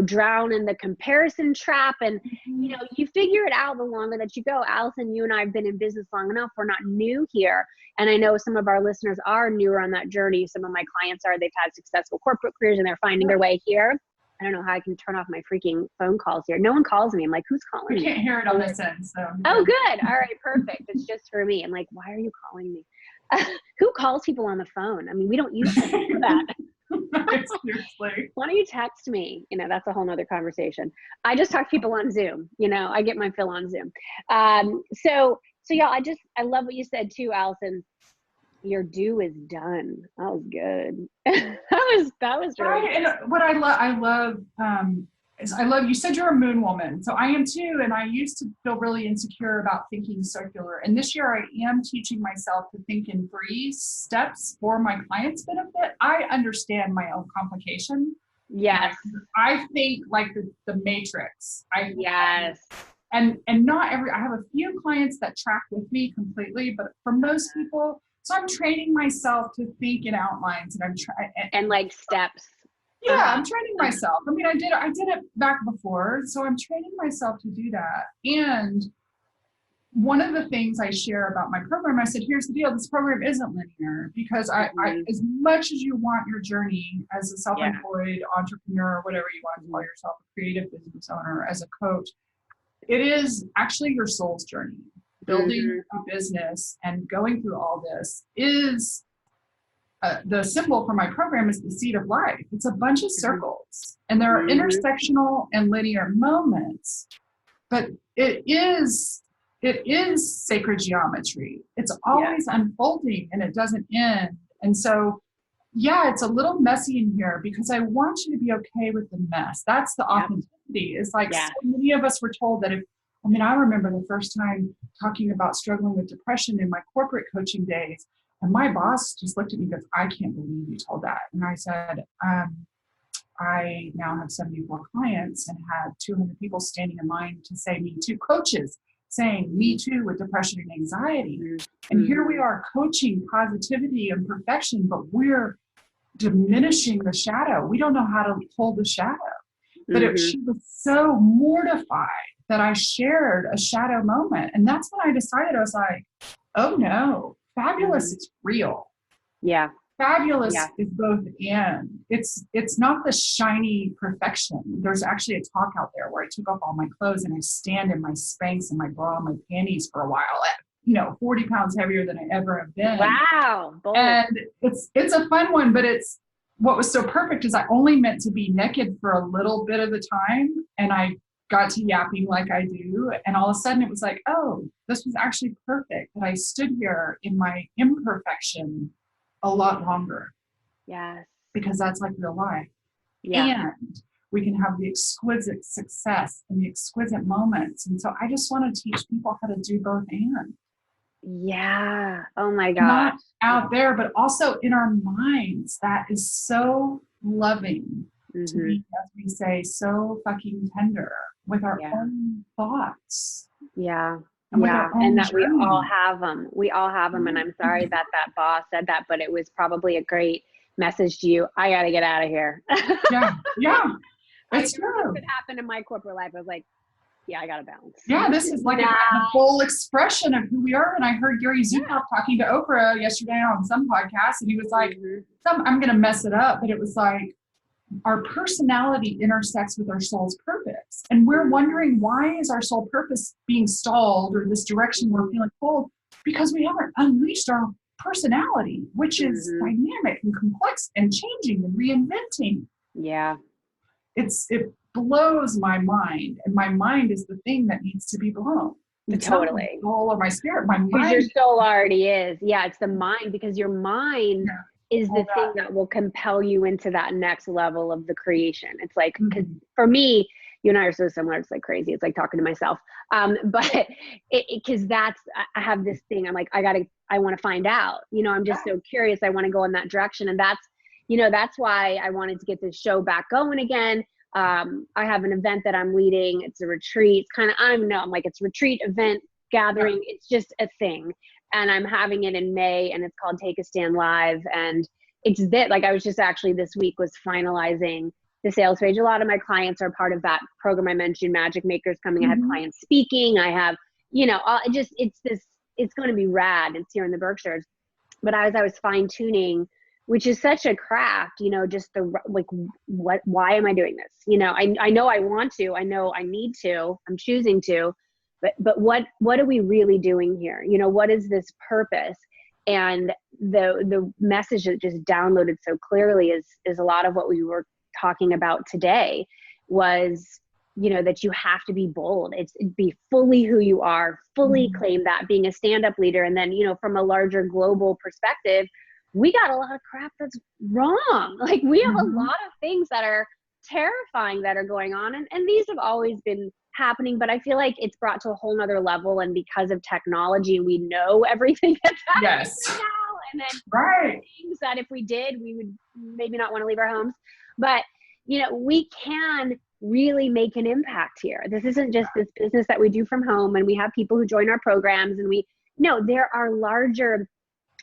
drown in the comparison trap. And, you figure it out the longer that you go. Allison, you and I have been in business long enough. We're not new here. And I know some of our listeners are newer on that journey. Some of my clients they've had successful corporate careers and they're finding their way here. I don't know how I can turn off my freaking phone calls here. No one calls me. I'm like, who's calling me? We can't hear it on this end. So. Oh, good. All right, perfect. It's just for me. I'm like, why are you calling me? Who calls people on the phone? I mean, we don't use that. Seriously. Why don't you text me? That's a whole nother conversation. I just talk to people on Zoom. I get my fill on Zoom. So y'all, I love what you said too, Allison. Your do is done. That was good. that was really right. good. And what I love is you said you're a moon woman. So I am too. And I used to feel really insecure about thinking circular. And this year I am teaching myself to think in 3 steps for my clients' benefit. I understand my own complication. Yes. I think like the matrix. Yes. And not I have a few clients that track with me completely, but for most people, so I'm training myself to think in outlines, and I'm trying and like steps. Yeah, I'm training myself. I mean, I did it back before, so I'm training myself to do that. And one of the things I share about my program, I said, here's the deal: this program isn't linear because I as much as you want your journey as a self-employed entrepreneur, whatever you want to call yourself, a creative business owner, as a coach, it is actually your soul's journey. Building a business and going through all this is the symbol for my program is the seed of life. It's a bunch of circles, and there are intersectional and linear moments, but it is sacred geometry. It's always unfolding and it doesn't end. And so, it's a little messy in here because I want you to be okay with the mess. That's the authenticity. It's like so many of us were told that I remember the first time talking about struggling with depression in my corporate coaching days, and my boss just looked at me and goes, I can't believe you told that. And I said, I now have 74 clients and had 200 people standing in line to say me too, coaches saying me too with depression and anxiety. And here we are coaching positivity and perfection, but we're diminishing the shadow. We don't know how to hold the shadow. But she was so mortified that I shared a shadow moment. And that's when I decided, I was like, oh no, fabulous is real. Yeah. Fabulous is both and. It's not the shiny perfection. There's actually a talk out there where I took off all my clothes and I stand in my Spanx and my bra and my panties for a while at 40 pounds heavier than I ever have been. Wow. Bold. And it's a fun one, but what was so perfect is I only meant to be naked for a little bit of the time, and I got to yapping like I do, and all of a sudden it was like, oh, this was actually perfect that I stood here in my imperfection a lot longer. Yes. Because that's like real life. Yeah. And we can have the exquisite success and the exquisite moments. And so I just want to teach people how to do both and. Yeah. Oh my gosh. Not out there, but also in our minds. That is so loving. to be, as we say, so fucking tender with our own thoughts. Yeah. And with our own that journey. we all have them. We all have them. And I'm sorry that boss said that, but it was probably a great message to you. I got to get out of here. Yeah. It's true. This could happen in my corporate life. I was like, yeah, I got to balance. Yeah, this is like a full expression of who we are. And I heard Gary Zukov talking to Oprah yesterday on some podcast, and he was like, I'm going to mess it up, but it was like, our personality intersects with our soul's purpose. And we're wondering, why is our soul purpose being stalled, or this direction we're feeling pulled? Because we haven't unleashed our personality, which is dynamic and complex and changing and reinventing. Yeah. It blows my mind. And my mind is the thing that needs to be blown. It's totally. not my soul or my spirit. My mind. Because your soul already is. Yeah, it's the mind, because your mind is the thing that will compel you into that next level of the creation. It's like, cause for me, you and I are so similar. It's like crazy. It's like talking to myself. But cause I have this thing. I'm like, I want to find out, I'm just so curious. I want to go in that direction. And that's why I wanted to get this show back going again. I have an event that I'm leading. It's a retreat. It's kind of, I don't even know. I'm like, it's retreat, event, gathering. It's just a thing. And I'm having it in May, and it's called Take a Stand Live. And it's that, like, I was just actually this week was finalizing the sales page. A lot of my clients are part of that program I mentioned, Magic Makers coming. I have clients speaking. I have, it's going to be rad. It's here in the Berkshires. But as I was fine tuning, which is such a craft, just why am I doing this? I know I want to, I know I need to, I'm choosing to, but what are we really doing here? What is this purpose? And the message that just downloaded so clearly is a lot of what we were talking about today was, that you have to be bold. It's be fully who you are, fully claim that, being a stand-up leader. And then, from a larger global perspective, we got a lot of crap that's wrong. Like, we have a lot of things that are terrifying that are going on. And these have always been happening, but I feel like it's brought to a whole nother level. And because of technology, we know everything that's happening now. And then things that if we did, we would maybe not want to leave our homes. But, we can really make an impact here. This isn't just this business that we do from home, and we have people who join our programs, and there are larger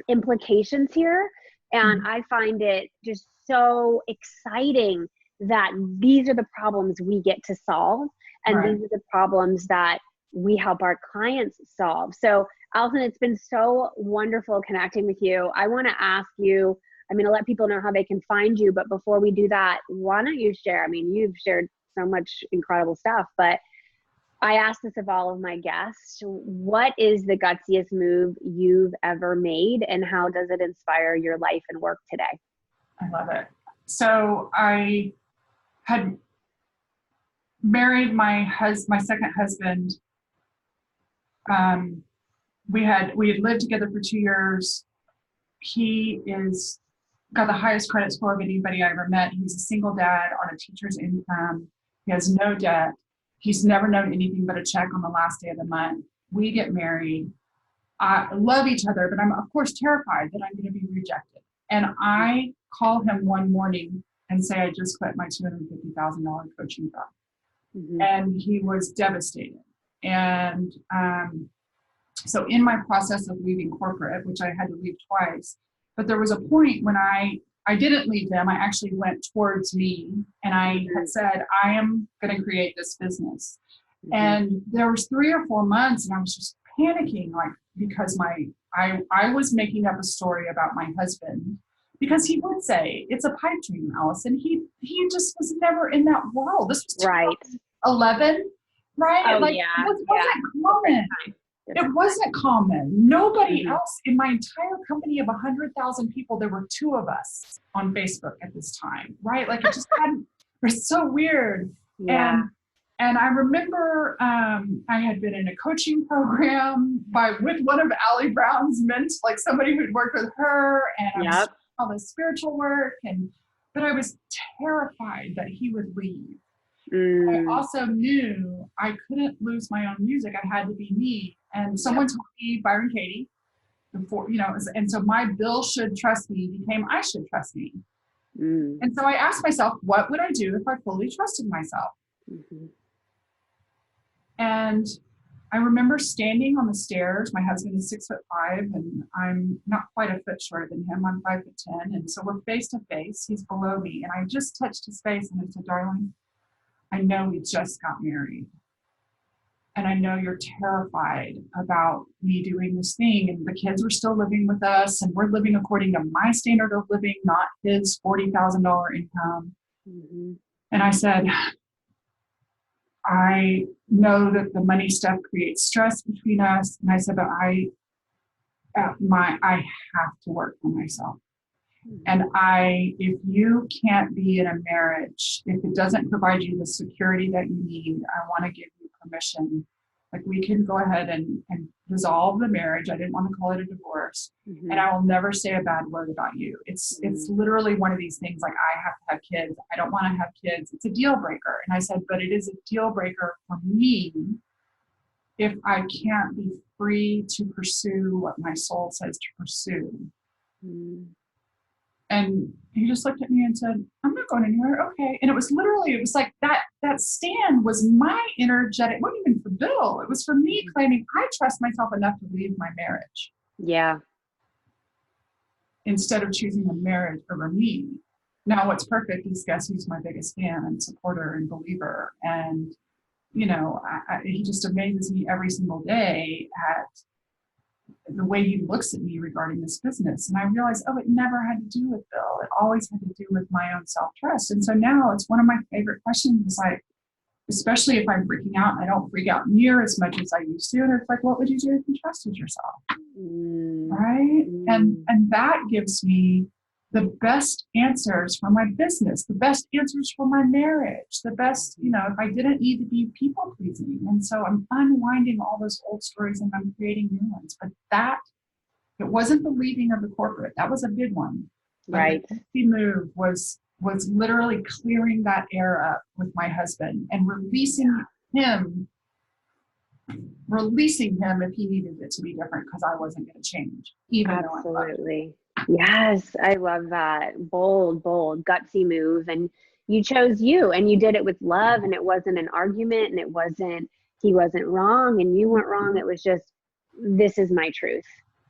implications here. And I find it just so exciting that these are the problems we get to solve. And these are the problems that we help our clients solve. So Allison, it's been so wonderful connecting with you. I want to ask you, I'm going to let people know how they can find you. But before we do that, why don't you share? I mean, you've shared so much incredible stuff, but I ask this of all of my guests. What is the gutsiest move you've ever made, and how does it inspire your life and work today? I love it. So I had married my second husband. We had lived together for 2 years. He got the highest credit score of anybody I ever met. He's a single dad on a teacher's income. He has no debt. He's never known anything but a check on the last day of the month. We get married. I love each other, but I'm of course terrified that I'm going to be rejected. And I call him one morning and say, I just quit my $250,000 coaching job. And he was devastated. And so in my process of leaving corporate, which I had to leave twice, but there was a point when I didn't leave them. I actually went towards me, and I had said, I am going to create this business. And there was 3 or 4 months, and I was just panicking, like, because I was making up a story about my husband, because he would say, it's a pipe dream, Allison. He just was never in that world. This was 2011, right? Oh, like, yeah. It wasn't common. It wasn't common. Nobody else in my entire company of 100,000 people, there were 2 of us on Facebook at this time, right? Like, it just hadn't, it was so weird. Yeah. And I remember I had been in a coaching program with one of Allie Brown's mentors, like somebody who'd worked with her, and I was doing all this spiritual work, but I was terrified that he would leave. I also knew I couldn't lose my own music. I had to be me. And someone told me, Byron Katie, before, and so my Bill should trust me became I should trust me. And so I asked myself, what would I do if I fully trusted myself? Mm-hmm. And I remember standing on the stairs. My husband is 6'5", and I'm not quite a foot shorter than him. I'm 5'10", and so we're face to face. He's below me, and I just touched his face, and I said, "Darling, I know we just got married, and I know you're terrified about me doing this thing, and the kids were still living with us, and we're living according to my standard of living, not his $40,000 income." Mm-hmm. And I said, "I know that the money stuff creates stress between us." And I said, "But I have to work for myself. And if you can't be in a marriage, if it doesn't provide you the security that you need, I want to give you permission. Like, we can go ahead and dissolve the marriage." I didn't want to call it a divorce. Mm-hmm. "And I will never say a bad word about you." It's literally one of these things, like, I have to have kids. I don't want to have kids. It's a deal breaker. And I said, "But it is a deal breaker for me if I can't be free to pursue what my soul says to pursue." Mm-hmm. And he just looked at me and said, "I'm not going anywhere." Okay. And it was like that stand was my energetic, it wasn't even for Bill. It was for me claiming, I trust myself enough to leave my marriage. Yeah. Instead of choosing a marriage over me. Now, what's perfect is, guess who's my biggest fan and supporter and believer. And, he just amazes me every single day at the way he looks at me regarding this business. And I realized, it never had to do with Bill. It always had to do with my own self-trust. And so now it's one of my favorite questions, like, especially if I'm freaking out, and I don't freak out near as much as I used to. And it's like, what would you do if you trusted yourself? Right? And that gives me the best answers for my business, the best answers for my marriage, the best, if I didn't need to be people pleasing. And so I'm unwinding all those old stories and I'm creating new ones. But it wasn't the leaving of the corporate. That was a big one. Right. The move was literally clearing that air up with my husband and releasing him if he needed it to be different, because I wasn't going to change. Absolutely. Yes, I love that. Bold, gutsy move. And you chose you, and you did it with love, and it wasn't an argument, and he wasn't wrong and you weren't wrong. It was just, this is my truth,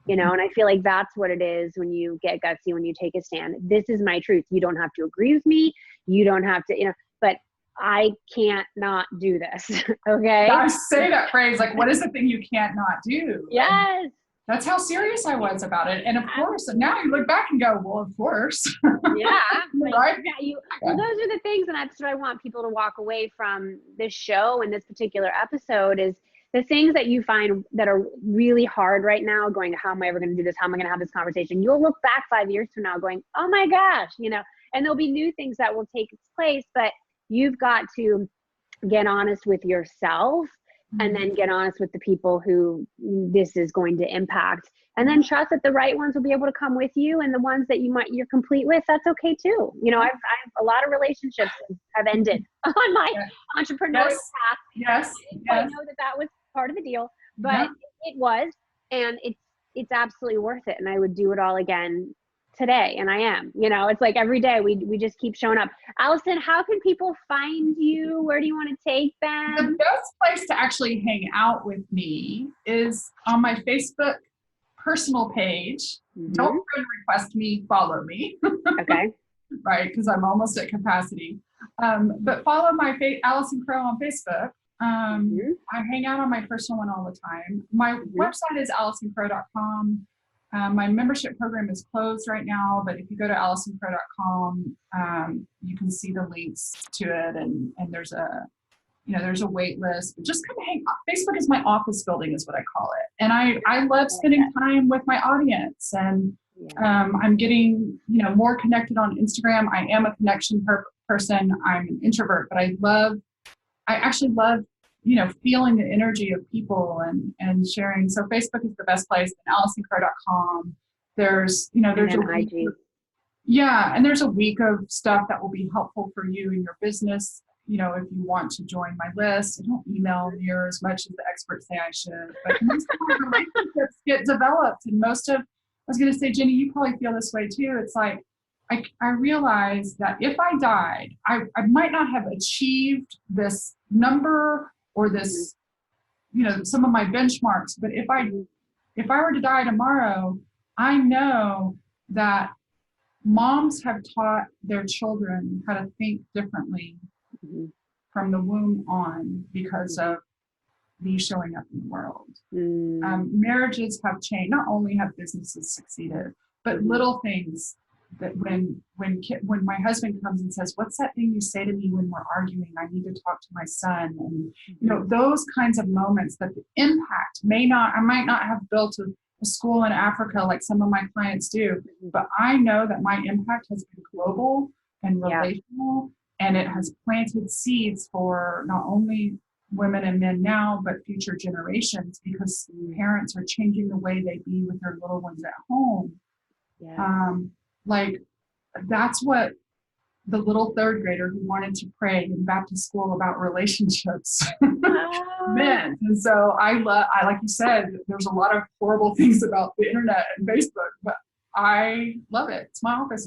and I feel like that's what it is when you get gutsy, when you take a stand. This is my truth. You don't have to agree with me. You don't have to, but I can't not do this. Okay. I say that phrase, like, what is the thing you can't not do? Yes. That's how serious I was about it. And of course, and now you look back and go, well, of course. Yeah. Right? Well, those are the things, and that's what I want people to walk away from this show and this particular episode, is the things that you find that are really hard right now, going, how am I ever going to do this? How am I going to have this conversation? You'll look back 5 years from now going, oh my gosh, and there'll be new things that will take its place, but you've got to get honest with yourself, and then get honest with the people who this is going to impact, and then trust that the right ones will be able to come with you, and the ones that you're complete with, that's okay too. I've a lot of relationships have ended on my entrepreneurial path. Yes. I know that was part of the deal, but it was, and it's absolutely worth it. And I would do it all again today. And I am, it's like every day we just keep showing up. Allison, how can people find you? Where do you want to take them? The best place to actually hang out with me is on my Facebook personal page. Don't friend request me, follow me. Okay. Right, because I'm almost at capacity. But follow my Allison Crow on Facebook. I hang out on my personal one all the time. My website is allisoncrow.com. My membership program is closed right now, but if you go to allisoncrow.com, you can see the links to it, and there's a wait list. But just come hang out. Facebook is my office building, is what I call it. And I love spending time with my audience, and I'm getting more connected on Instagram. I am a connection person. I'm an introvert, but I actually love feeling the energy of people and sharing. So Facebook is the best place, and allisoncrow.com. There's a week and there's a week of stuff that will be helpful for you in your business. If you want to join my list. I don't email near as much as the experts say I should, but most of my relationships get developed, and I was going to say, Jenny, you probably feel this way too. It's like, I realized that if I died, I might not have achieved this number or this, some of my benchmarks. But if I were to die tomorrow, I know that moms have taught their children how to think differently from the womb on because of me showing up in the world. Marriages have changed. Not only have businesses succeeded, but little things that when my husband comes and says, "What's that thing you say to me when we're arguing? I need to talk to my son." And those kinds of moments, that the impact I might not have built a school in Africa like some of my clients do, but I know that my impact has been global and relational, and it has planted seeds for not only women and men now, but future generations, because parents are changing the way they be with their little ones at home. That's what the little third grader who wanted to pray in Baptist school about relationships meant. And so I like you said, there's a lot of horrible things about the internet and Facebook, but I love it. It's my office.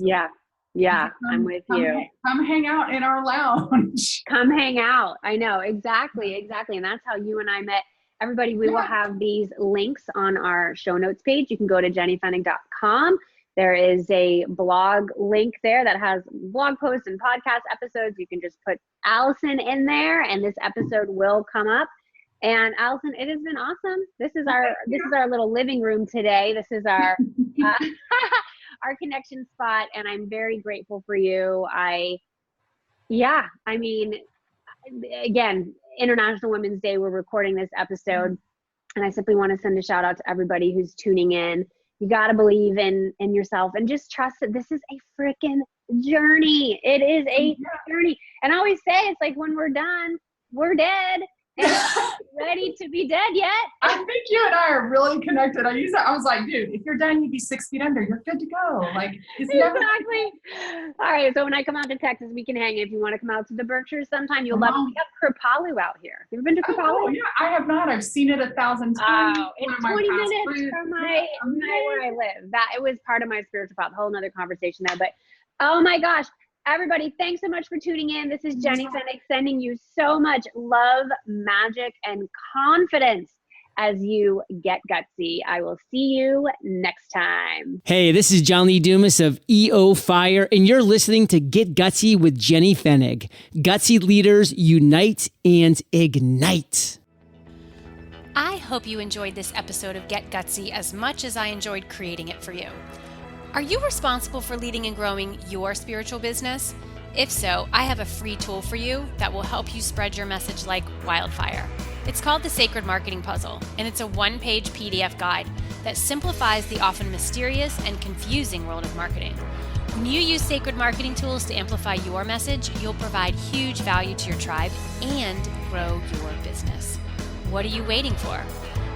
Yeah, I'm with you. Come hang out in our lounge. Come hang out. I know, exactly. And that's how you and I met. Everybody, we will have these links on our show notes page. You can go to jennyfennig.com. There is a blog link there that has blog posts and podcast episodes. You can just put Allison in there and this episode will come up. And Allison, it has been awesome. This is our little living room today. This is our our connection spot, and I'm very grateful for you. Again, International Women's Day, we're recording this episode, and I simply want to send a shout out to everybody who's tuning in. You got to believe in yourself and just trust that this is a freaking journey. It is a journey. And I always say, it's like when we're done, we're dead. And ready to be dead yet? I think you and I are really connected. I was like, dude, if you're done, you'd be 6 feet under. You're good to go. Like, exactly. All right. So when I come out to Texas, we can hang. If you want to come out to the Berkshires sometime, you'll love it. We have Kripalu out here. You ever been to Kripalu? Oh, yeah, I have not. I've seen it 1,000 times. Oh, it's 20 minutes from where I live. It was part of my spiritual path. A whole nother conversation there. But oh my gosh. Everybody, thanks so much for tuning in. This is Jenny Fennig sending you so much love, magic, and confidence as you get gutsy. I will see you next time. Hey, this is John Lee Dumas of EO Fire, and you're listening to Get Gutsy with Jenny Fennig. Gutsy leaders unite and ignite. I hope you enjoyed this episode of Get Gutsy as much as I enjoyed creating it for you. Are you responsible for leading and growing your spiritual business? If so, I have a free tool for you that will help you spread your message like wildfire. It's called the Sacred Marketing Puzzle, and it's a one-page PDF guide that simplifies the often mysterious and confusing world of marketing. When you use sacred marketing tools to amplify your message, you'll provide huge value to your tribe and grow your business. What are you waiting for?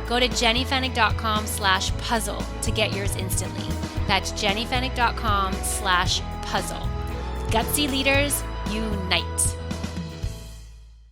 Go to jennyfennig.com/puzzle to get yours instantly. That's jennyfennig.com/puzzle. Gutsy leaders, unite.